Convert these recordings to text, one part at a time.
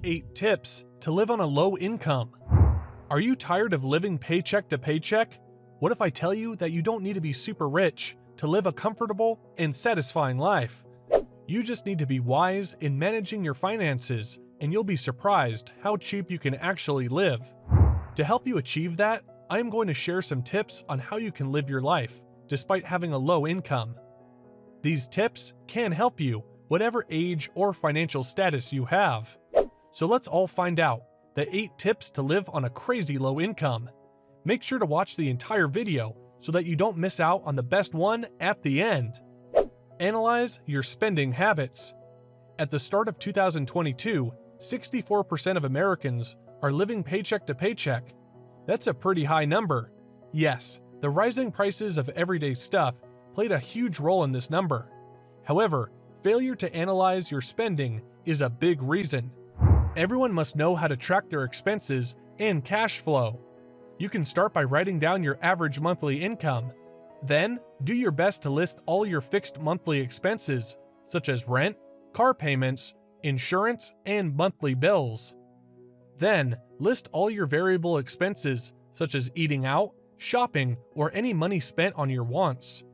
8 tips to live on a low income. Are you tired of living paycheck to paycheck? What if I tell you that you don't need to be super rich to live a comfortable and satisfying life? You just need to be wise in managing your finances, and you'll be surprised how cheap you can actually live. To help you achieve that, I am going to share some tips on how you can live your life despite having a low income. These tips can help you, whatever age or financial status you have. So let's all find out the 8 tips to live on a crazy low income. Make sure to watch the entire video so that you don't miss out on the best one at the end. Analyze your spending habits. At the start of 2022, 64% of Americans are living paycheck to paycheck. That's a pretty high number. Yes, the rising prices of everyday stuff played a huge role in this number. However, failure to analyze your spending is a big reason. Everyone must know how to track their expenses and cash flow. You can start by writing down your average monthly income. Then, do your best to list all your fixed monthly expenses, such as rent, car payments, insurance, and monthly bills. Then, list all your variable expenses, such as eating out, shopping, or any money spent on your wants.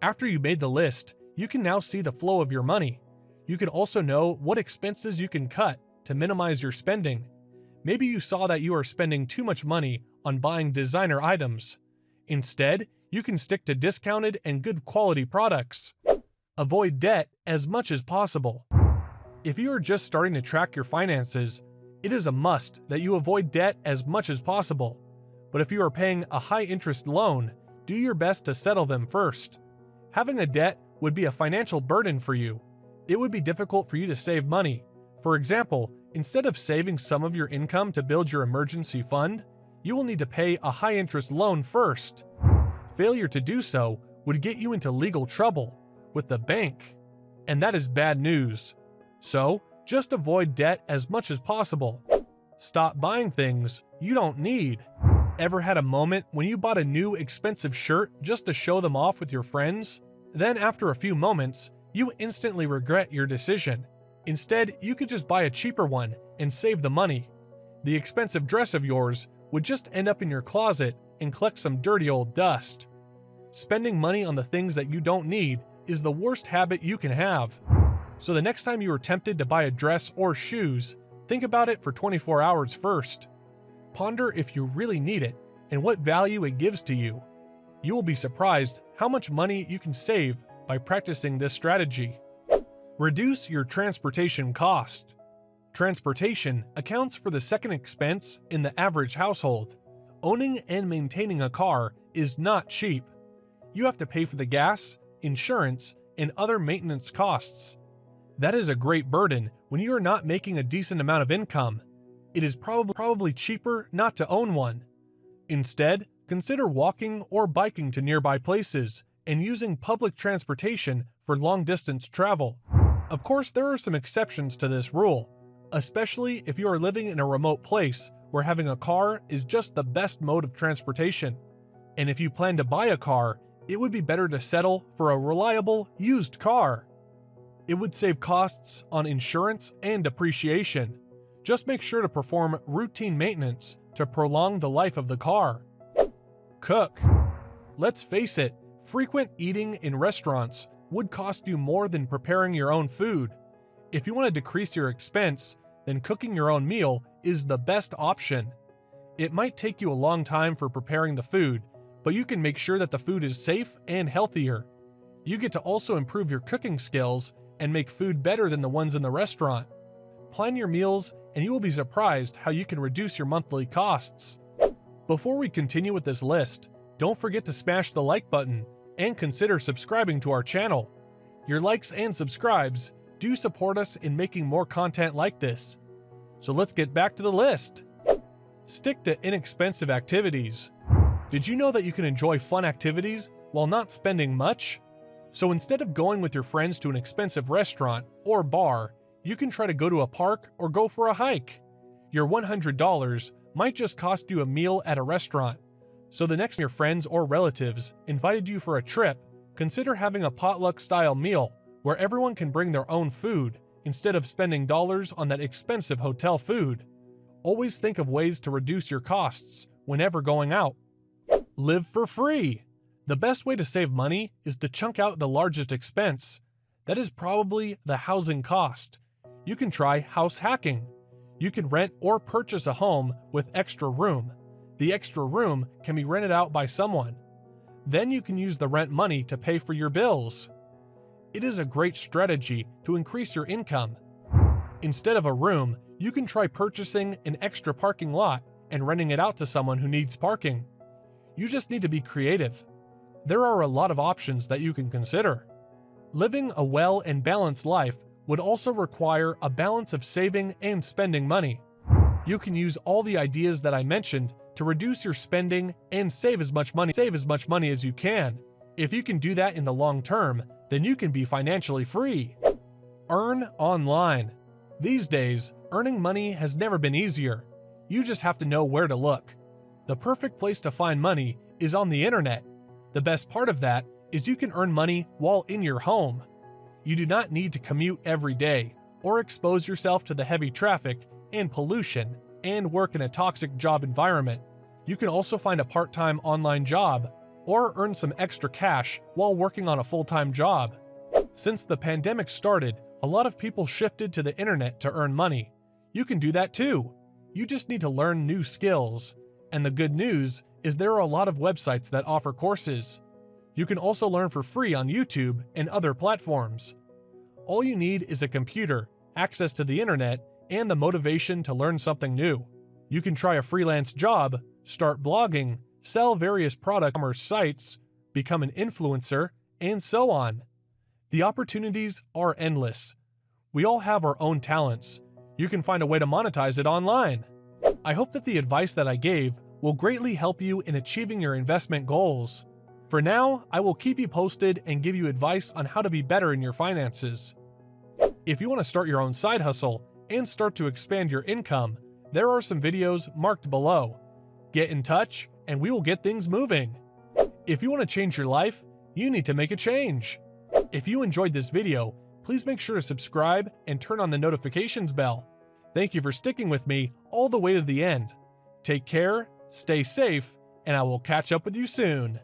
After you made the list, you can now see the flow of your money. You can also know what expenses you can cut to minimize your spending. Maybe you saw that you are spending too much money on buying designer items. Instead, you can stick to discounted and good quality products. Avoid debt as much as possible. If you are just starting to track your finances, it is a must that you avoid debt as much as possible. But if you are paying a high-interest loan, do your best to settle them first. Having a debt would be a financial burden for you. It would be difficult for you to save money. For example, instead of saving some of your income to build your emergency fund, you will need to pay a high-interest loan first. Failure to do so would get you into legal trouble with the bank, and that is bad news. So, just avoid debt as much as possible. Stop buying things you don't need. Ever had a moment when you bought a new expensive shirt just to show them off with your friends? Then after a few moments, you instantly regret your decision. Instead, you could just buy a cheaper one and save the money. The expensive dress of yours would just end up in your closet and collect some dirty old dust. Spending money on the things that you don't need is the worst habit you can have. So the next time you are tempted to buy a dress or shoes, think about it for 24 hours first. Ponder if you really need it and what value it gives to you. You will be surprised how much money you can save by practicing this strategy. Reduce your transportation cost. Transportation accounts for the second expense in the average household. Owning and maintaining a car is not cheap. You have to pay for the gas, insurance, and other maintenance costs. That is a great burden when you are not making a decent amount of income. It is probably cheaper not to own one. Instead, consider walking or biking to nearby places and using public transportation for long-distance travel. Of course, there are some exceptions to this rule, especially if you are living in a remote place where having a car is just the best mode of transportation. And if you plan to buy a car, it would be better to settle for a reliable, used car. It would save costs on insurance and depreciation. Just make sure to perform routine maintenance to prolong the life of the car. Cook. Let's face it, frequent eating in restaurants would cost you more than preparing your own food. If you want to decrease your expense, then cooking your own meal is the best option. It might take you a long time for preparing the food, but you can make sure that the food is safe and healthier. You get to also improve your cooking skills and make food better than the ones in the restaurant. Plan your meals and you will be surprised how you can reduce your monthly costs. Before we continue with this list, don't forget to smash the like button and consider subscribing to our channel. Your likes and subscribes do support us in making more content like this. So let's get back to the list. Stick to inexpensive activities. Did you know that you can enjoy fun activities while not spending much? So instead of going with your friends to an expensive restaurant or bar, you can try to go to a park or go for a hike. Your $100 might just cost you a meal at a restaurant. So the next time your friends or relatives invited you for a trip, consider having a potluck-style meal where everyone can bring their own food instead of spending dollars on that expensive hotel food. Always think of ways to reduce your costs whenever going out. Live for free. The best way to save money is to chunk out the largest expense. That is probably the housing cost. You can try house hacking. You can rent or purchase a home with extra room. The extra room can be rented out by someone. Then you can use the rent money to pay for your bills. It is a great strategy to increase your income. Instead of a room, you can try purchasing an extra parking lot and renting it out to someone who needs parking. You just need to be creative. There are a lot of options that you can consider. Living a well and balanced life would also require a balance of saving and spending money. You can use all the ideas that I mentioned to reduce your spending and save as much money as you can. If you can do that in the long term, then you can be financially free. Earn online. These days, earning money has never been easier. You just have to know where to look. The perfect place to find money is on the internet. The best part of that is you can earn money while in your home. You do not need to commute every day or expose yourself to the heavy traffic and pollution and work in a toxic job environment. You can also find a part-time online job or earn some extra cash while working on a full-time job. Since the pandemic started, a lot of people shifted to the internet to earn money. You can do that too. You just need to learn new skills. And the good news is there are a lot of websites that offer courses. You can also learn for free on YouTube and other platforms. All you need is a computer, access to the internet, and the motivation to learn something new. You can try a freelance job, start blogging, sell various product commerce sites, become an influencer, and so on. The opportunities are endless. We all have our own talents. You can find a way to monetize it online. I hope that the advice that I gave will greatly help you in achieving your investment goals. For now, I will keep you posted and give you advice on how to be better in your finances. If you want to start your own side hustle and start to expand your income, there are some videos marked below. Get in touch and we will get things moving. If you want to change your life, you need to make a change. If you enjoyed this video, please make sure to subscribe and turn on the notifications bell. Thank you for sticking with me all the way to the end. Take care, stay safe, and I will catch up with you soon.